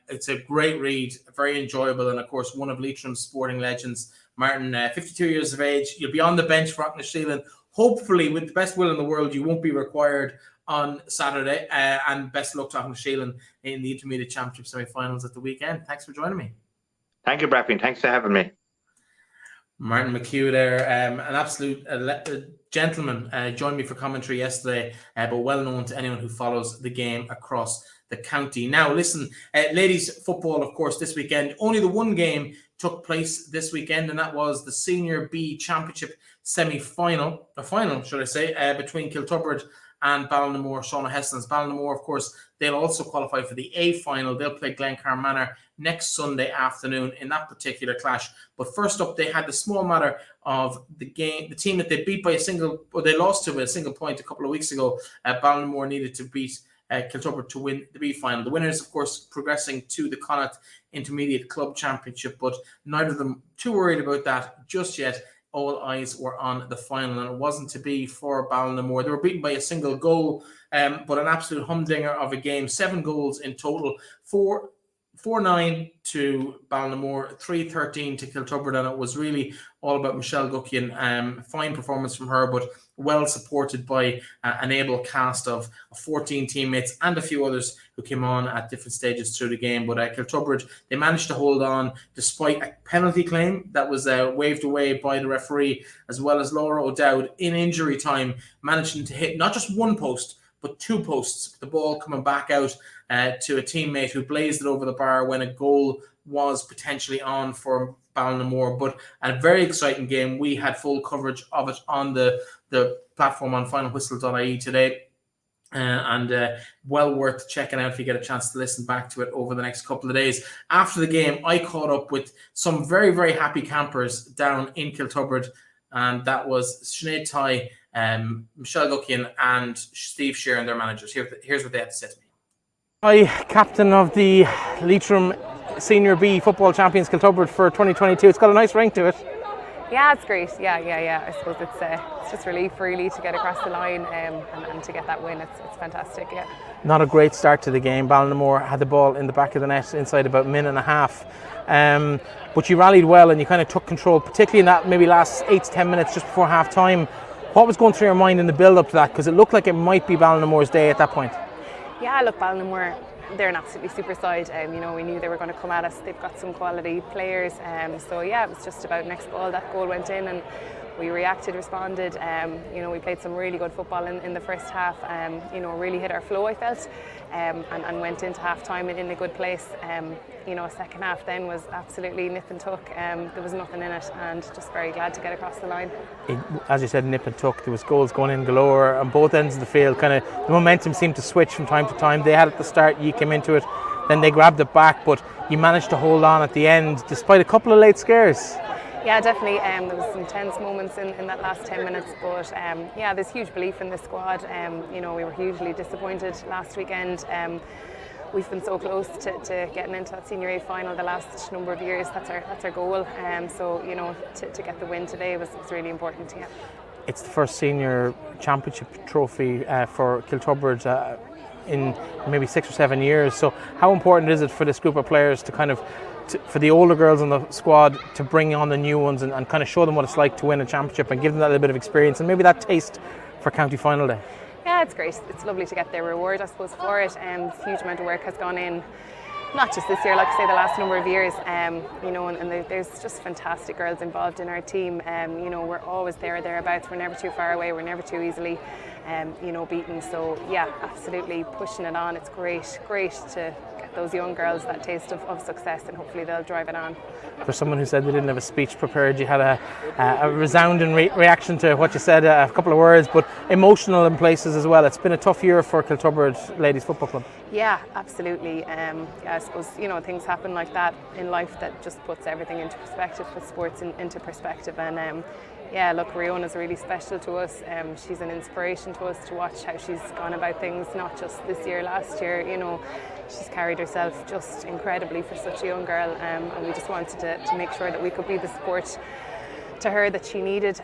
It's a great read, very enjoyable, and of course, one of Leitrim's sporting legends. Martin, 52 years of age, you'll be on the bench for Aughnasheelin. Hopefully, with the best will in the world, you won't be required on Saturday. And best of luck to Aughnasheelin in the Intermediate Championship semi-finals at the weekend. Thanks for joining me. Thank you, Braffin. Thanks for having me. Martin McHugh there, an absolute gentleman, joined me for commentary yesterday, but well known to anyone who follows the game across the county. Now, listen, ladies football, of course, this weekend. Only the one game took place this weekend, and that was the Senior B Championship semi-final, or final, should I say, between Kiltubrid and Ballinamore, Shauna Heston's. Ballinamore, of course, they'll also qualify for the A final. They'll play Glencar Manor next Sunday afternoon in that particular clash. But first up, they had the small matter of the game, the team that they beat by they lost to by a single point a couple of weeks ago. Ballinamore needed to beat Kiltubrid to win the B final. The winners, of course, progressing to the Connacht Intermediate Club Championship, but neither of them too worried about that just yet. All eyes were on the final, and it wasn't to be for Ballinamore. They were beaten by a single goal, but an absolute humdinger of a game. 7 goals in total, 4-9 to Ballinamore, 3-13 to Kiltubrid, and it was really all about Michelle Guckian. Fine performance from her, but well supported by an able cast of 14 teammates and a few others who came on at different stages through the game. But Kiltubrid, they managed to hold on despite a penalty claim that was waved away by the referee, as well as Laura O'Dowd in injury time, managing to hit not just one post, but 2 posts. The ball coming back out to a teammate who blazed it over the bar when a goal was potentially on for Ballinamore. But a very exciting game. We had full coverage of it on the platform on finalwhistle.ie today. And well worth checking out if you get a chance to listen back to it over the next couple of days. After the game, I caught up with some very, very happy campers down in Kiltubrid, and that was Sinead Ty, Michelle Guckian and Steve Sheeran, their managers. Here's what they had to say to me. Hi, captain of the Leitrim Senior B Football Champions Kiltubrid for 2022. It's got a nice ring to it. Yeah, it's great. Yeah. I suppose it's just relief really to get across the line and to get that win. It's fantastic. Yeah. Not a great start to the game. Ballinamore had the ball in the back of the net inside about a minute and a half. But you rallied well and you kind of took control, particularly in that maybe last 8 to 10 minutes just before half time. What was going through your mind in the build-up to that? Because it looked like it might be Ballinamore's day at that point. Yeah, look, Ballinamore, they're an absolutely super side. You know, we knew they were going to come at us. They've got some quality players. So yeah, it was just about next ball. That goal went in and we reacted, responded. You know, we played some really good football in the first half. You know, really hit our flow, I felt, and went into half time in a good place. You know, second half then was absolutely nip and tuck. There was nothing in it, and just very glad to get across the line. As you said, nip and tuck. There was goals going in galore on both ends of the field. Kind of the momentum seemed to switch from time to time. They had it at the start, you came into it, then they grabbed it back, but you managed to hold on at the end despite a couple of late scares. Yeah, definitely. There was some tense moments in that last 10 minutes, but yeah, there's huge belief in this squad. You know, we were hugely disappointed last weekend. We've been so close to getting into that Senior A final the last number of years. That's our goal. So you know, to get the win today was really important. Yeah. It's the first Senior Championship trophy for Kiltubrid in maybe 6 or 7 years. So how important is it for this group of players to kind of for the older girls in the squad to bring on the new ones and kind of show them what it's like to win a championship and give them that little bit of experience and maybe that taste for county final day? Yeah, it's great. It's lovely to get their reward, I suppose, for it. A huge amount of work has gone in, not just this year, like I say, the last number of years. You know, and there's just fantastic girls involved in our team. You know, we're always there or thereabouts. We're never too far away. We're never too easily, you know, beaten. So yeah, absolutely pushing it on. It's great to get those young girls that taste of success, and hopefully they'll drive it on. For someone who said they didn't have a speech prepared, you had a resounding reaction to what you said, a couple of words, but emotional in places as well. It's been a tough year for Kiltubrid Ladies Football Club. Yeah, absolutely. Yeah, I suppose, you know, things happen like that in life that just puts everything into perspective, puts sports into perspective. And yeah, look, Riona's really special to us. She's an inspiration to us to watch how she's gone about things, not just this year, last year. You know, she's carried herself just incredibly for such a young girl, and we just wanted to make sure that we could be the support to her that she needed,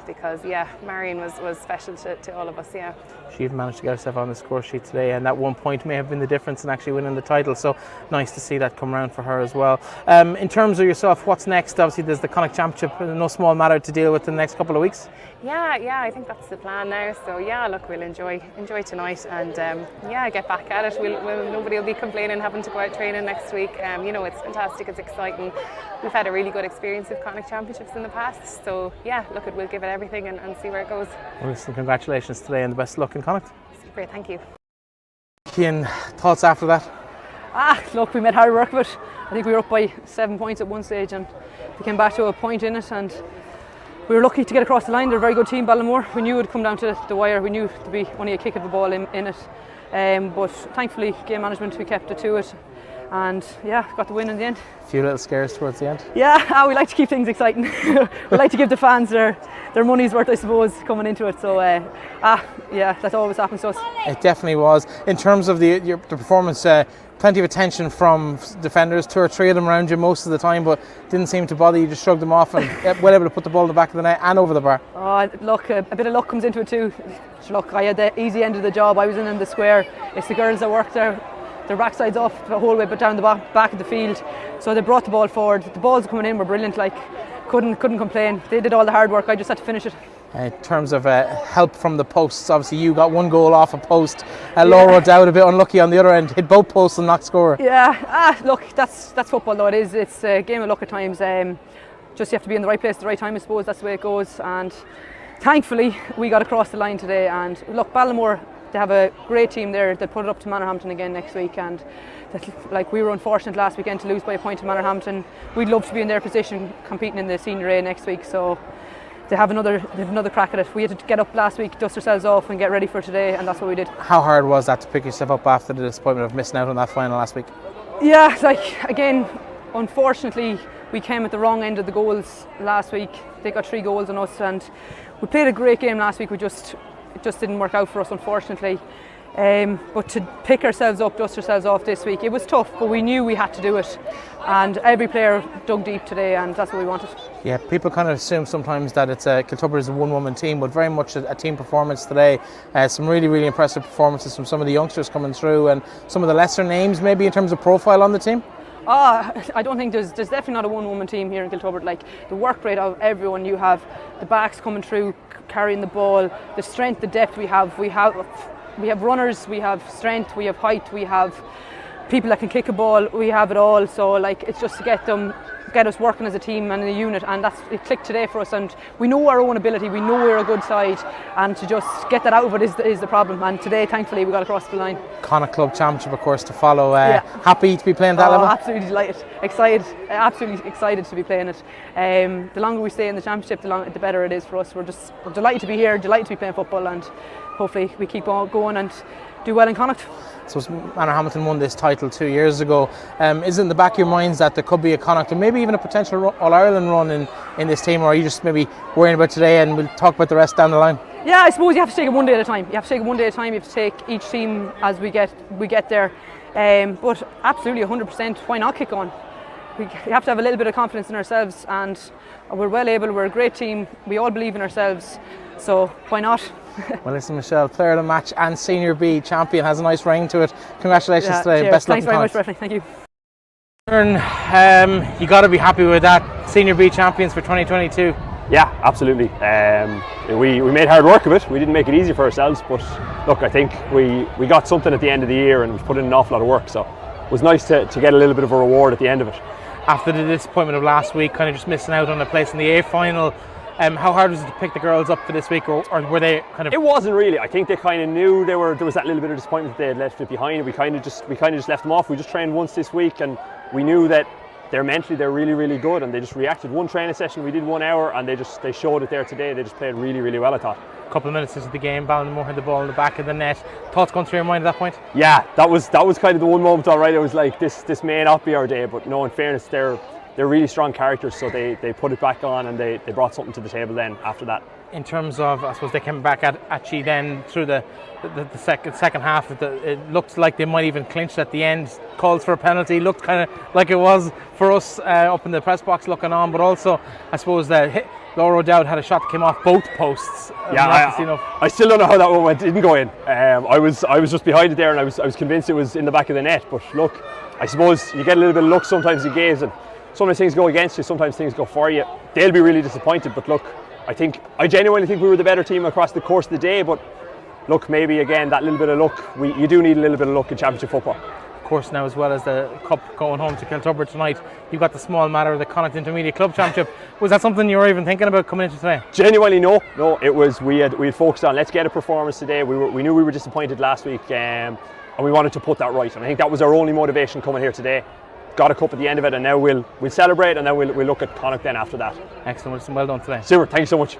because yeah, Marion was special to all of us. Yeah, she even managed to get herself on the score sheet today, and that 1 point may have been the difference in actually winning the title, so nice to see that come around for her as well. In terms of yourself, what's next? Obviously there's the Connacht Championship, no small matter to deal with in the next couple of weeks. Yeah, I think that's the plan now. So yeah, look, we'll enjoy tonight, and yeah, get back at it. Nobody will be complaining having to go out training next week. You know, it's fantastic, it's exciting. We've had a really good experience with Connacht Championships in the past, so yeah, look, we'll give it everything and see where it goes. Well, listen, congratulations today and the best of luck in Connacht. Great, thank you. Cian, thoughts after that? Look, we made hard work of it. I think we were up by 7 points at one stage and we came back to a point in it, and we were lucky to get across the line. They're a very good team, Ballinamore. We knew it would come down to the wire. We knew there'd be only a kick of the ball in it. But thankfully, game management, we kept it to it. And yeah, got the win in the end. A few little scares towards the end. Yeah, we like to keep things exciting. We like to give the fans their money's worth, I suppose, coming into it. So yeah, that always happens to us. It definitely was. In terms of the performance, plenty of attention from defenders, 2 or 3 of them around you most of the time, but didn't seem to bother you. Just shrugged them off and well able to put the ball in the back of the net and over the bar. Oh, look, a bit of luck comes into it too. Look, I had the easy end of the job. I was in the square. It's the girls that work there. Their backside's off the whole way, but down the back of the field. So they brought the ball forward. The balls coming in were brilliant. Like, couldn't complain. They did all the hard work. I just had to finish it. In terms of help from the posts, obviously you got 1 goal off a post. Laura Dowd a bit unlucky on the other end, hit both posts and not score. Yeah. Look, that's football though. It is. It's a game of luck at times. Just you have to be in the right place at the right time. I suppose that's the way it goes. And thankfully we got across the line today. And look, Ballinamore, they have a great team there. They'll put it up to Manorhampton again next week, and like we were unfortunate last weekend to lose by a point to Manorhampton. We'd love to be in their position competing in the Senior A next week, so they have another crack at it. We had to get up last week, dust ourselves off and get ready for today, and that's what we did. How hard was that to pick yourself up after the disappointment of missing out on that final last week? Yeah, like again, unfortunately we came at the wrong end of the goals last week. They got 3 goals on us, and we played a great game last week. It just didn't work out for us, unfortunately. But to pick ourselves up, dust ourselves off this week, it was tough, but we knew we had to do it. And every player dug deep today, and that's what we wanted. Yeah, people kind of assume sometimes that it's Kiltubrid is a one-woman team, but very much a team performance today. Some really, really impressive performances from some of the youngsters coming through, and some of the lesser names maybe in terms of profile on the team. I don't think there's definitely not a one-woman team here in Kiltubrid. Like the work rate of everyone, you have the backs coming through, carrying the ball, the strength, the depth we have runners, we have strength, we have height, we have people that can kick a ball, we have it all. So like it's just to get us working as a team and in a unit, and it clicked today for us, and we know our own ability, we know we're a good side, and to just get that out of it is the problem, and today thankfully we got across the line. Connacht Club Championship of course to follow. Happy to be playing that level? Absolutely delighted, excited, absolutely excited to be playing it. The longer we stay in the championship, the better it is for us. We're delighted to be here, delighted to be playing football, and hopefully we keep on going and do well in Connacht. So Manorhamilton won this title 2 years ago. Is it in the back of your minds that there could be a Connacht and maybe even a potential All-Ireland run in this team, or are you just maybe worrying about today and we'll talk about the rest down the line? Yeah, I suppose you have to take it one day at a time. You have to take each team as we get there. But absolutely 100%, why not kick on? We have to have a little bit of confidence in ourselves, and we're well able, we're a great team, we all believe in ourselves, so why not? Well, listen, Michelle, player of the match and Senior B champion, has a nice ring to it. Congratulations today. Cheers. Best luck. Thanks very much, Bethany. Thank you. You got to be happy with that. Senior B champions for 2022. Yeah, absolutely. We made hard work of it. We didn't make it easy for ourselves, but look, I think we got something at the end of the year, and we've put in an awful lot of work. So it was nice to get a little bit of a reward at the end of it. After the disappointment of last week, kind of just missing out on a place in the A final. How hard was it to pick the girls up for this week, or were they kind of? It wasn't really. I think they kind of knew there was that little bit of disappointment that they had left it behind. We kind of just left them off. We just trained once this week, and we knew that they're really, really good, and they just reacted. One training session, we did 1 hour, and they showed it there today. They just played really, really well, I thought. A couple of minutes into the game, Ballinamore had the ball in the back of the net. Thoughts going through your mind at that point? Yeah, that was kind of the one moment. All right, it was like this may not be our day, but no, in fairness, they're really strong characters, so they put it back on, and they brought something to the table then after that. In terms of, I suppose they came back at you then through the second half. It looked like they might even clinch at the end. Calls for a penalty looked kind of like it was for us up in the press box looking on, but also I suppose that Laura O'Dowd had a shot that came off both posts. Yeah, I still don't know how that one went. It didn't go in. I was just behind it there, and I was convinced it was in the back of the net. But look, I suppose you get a little bit of luck sometimes in games, and sometimes things go against you, sometimes things go for you. They'll be really disappointed, but look, I genuinely think we were the better team across the course of the day, but look, maybe again, that little bit of luck, you do need a little bit of luck in championship football. Of course, now as well as the cup going home to Kiltubrid tonight, you've got the small matter of the Connacht Intermediate Club Championship. Was that something you were even thinking about coming into today? Genuinely, no. It was, we had focused on, let's get a performance today. We knew we were disappointed last week, and we wanted to put that right, and I think that was our only motivation coming here today. Got a cup at the end of it, and now we'll celebrate, and then we'll look at Connacht then after that. Excellent, well done today. Super, thanks so much.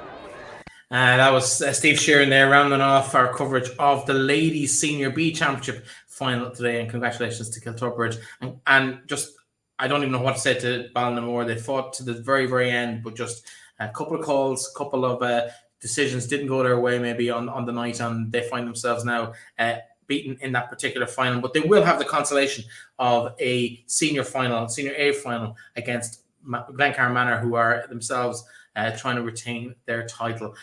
That was Steve Sheeran there, rounding off our coverage of the Ladies Senior B Championship final today, and congratulations to Kiltubrid. And just, I don't even know what to say to Ballinamore. They fought to the very, very end, but just a couple of calls, a couple of decisions didn't go their way maybe on the night, and they find themselves now beaten in that particular final, but they will have the consolation of a senior A final against Glencar Manor, who are themselves trying to retain their title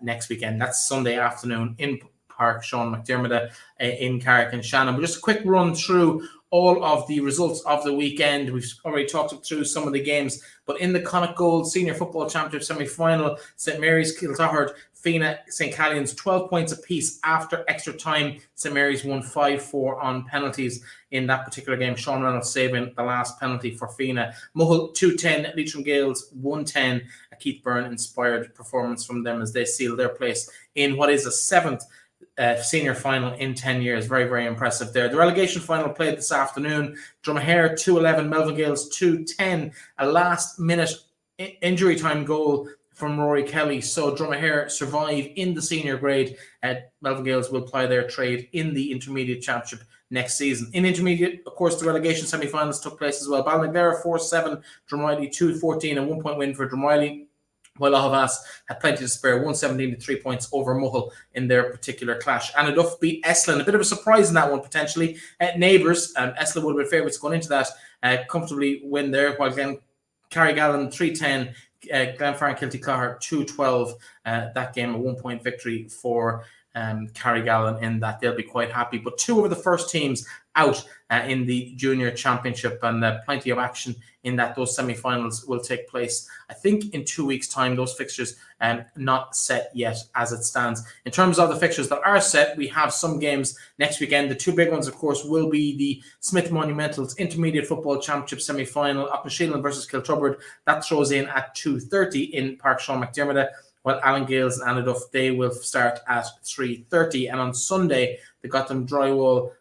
next weekend. That's Sunday afternoon in Park Sean McDermott in Carrick and Shannon. But just a quick run through all of the results of the weekend. We've already talked through some of the games, but in the Connacht Gold Senior Football Championship semi-final, St Mary's Kiltoghert, Fenagh St. Caillins, 12 points apiece after extra time. St Mary's won 5-4 on penalties in that particular game. Sean Reynolds saving the last penalty for Fenagh. Mohill 2-10, Leitrim Gaels 1-10. A Keith Beirne inspired performance from them as they seal their place in what is a seventh senior final in 10 years. Very, very impressive there. The relegation final played this afternoon. Dromahair 2-11, Melville Gaels 2-10. A last minute injury time goal from Rory Kelly. So Dromahair survive in the senior grade. Melville Gaels will ply their trade in the intermediate championship next season. In intermediate, of course, the relegation semi-finals took place as well. Ballinaglara 4-7, Drumreilly 2-14, a 1 point win for Drumreilly, while Aughnasheelin had plenty to spare, 117 to 3 points over Mohill in their particular clash. And Duff beat Esslin, a bit of a surprise in that one potentially. Neighbours, Esslin would have been favourites going into that, comfortably win there, while Carrigallen 3-10, Glenfarne Kiltoghert 2-12. That game, a 1 point victory for Carrigallen in that. They'll be quite happy. But 2 of the first teams out in the Junior Championship, and plenty of action in that. Those semi-finals will take place, I think, in 2 weeks' time. Those fixtures not set yet as it stands. In terms of the fixtures that are set, we have some games next weekend. The 2 big ones, of course, will be the Smith Monumentals Intermediate Football Championship semi-final, Aughnasheelin versus Kiltubrid. That throws in at 2:30 in Park Sean McDermott, while Alan Gales and Anaduff, they will start at 3:30. And on Sunday, the Gotham Drywall,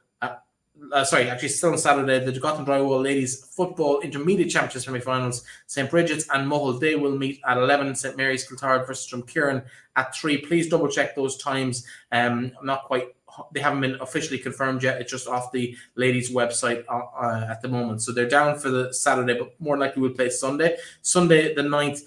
still on Saturday, the Gotham Drywall Ladies Football Intermediate Championship semi-finals, St. Bridget's and Mohill, they will meet at 11. St. Mary's Kiltoghert versus Drumkieran at 3. Please double check those times. They haven't been officially confirmed yet. It's just off the ladies' website at the moment. So they're down for the Saturday, but more likely we'll play Sunday. Sunday the 9th,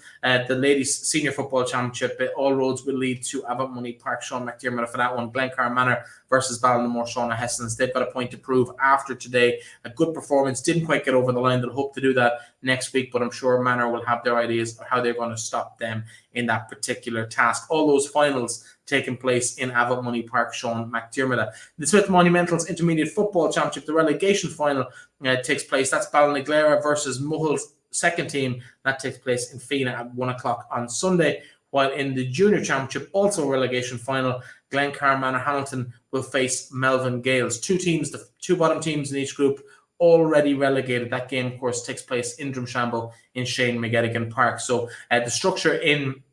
the Ladies Senior Football Championship. All roads will lead to Avonmoney Park Sean McDermott for that one. Glencar Manor versus Ballinamore Shauna Hessens. They've got a point to prove after today. A good performance. Didn't quite get over the line. They'll hope to do that next week, but I'm sure Manor will have their ideas of how they're going to stop them in that particular task. All those finals taking place in Avonmoney Park Sean McDermott. The Smith Monumentals Intermediate Football Championship, the relegation final takes place. That's Ballinaglara versus Mohill's second team. That takes place in Fenagh at 1 o'clock on Sunday. While in the Junior Championship, also relegation final, Glencar Manor Hamilton will face Melvin Gales. 2 teams, the 2 bottom teams in each group, already relegated. That game, of course, takes place in Drumshambo in Shane McGettigan Park. So the structure in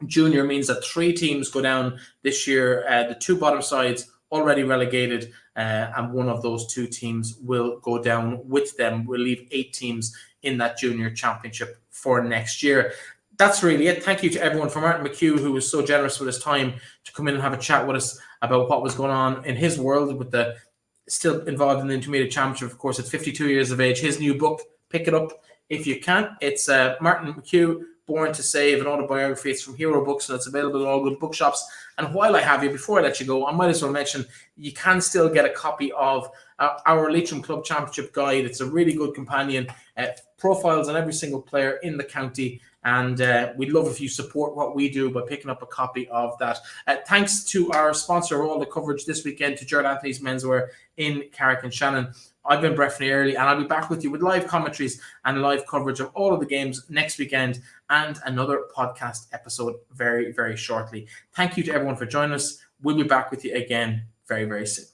Junior means that 3 teams go down this year. The 2 bottom sides already relegated, and one of those 2 teams will go down with them. We'll leave 8 teams in that Junior Championship for next year. That's really it. Thank you to everyone, from Martin McHugh, who was so generous with his time to come in and have a chat with us about what was going on in his world, with the still involved in the Intermediate Championship. Of course, at 52 years of age. His new book, pick it up if you can. It's Martin McHugh, Born to Save, an autobiography. It's from Hero Books, and it's available in all good bookshops. And while I have you, before I let you go, I might as well mention you can still get a copy of our Leitrim Club Championship guide. It's a really good companion, profiles on every single player in the county. And we'd love if you support what we do by picking up a copy of that. Thanks to our sponsor of all the coverage this weekend, to Gerard Anthony's Menswear in Carrick and Shannon. I've been Brett Early, and I'll be back with you with live commentaries and live coverage of all of the games next weekend, and another podcast episode very, very shortly. Thank you to everyone for joining us. We'll be back with you again very, very soon.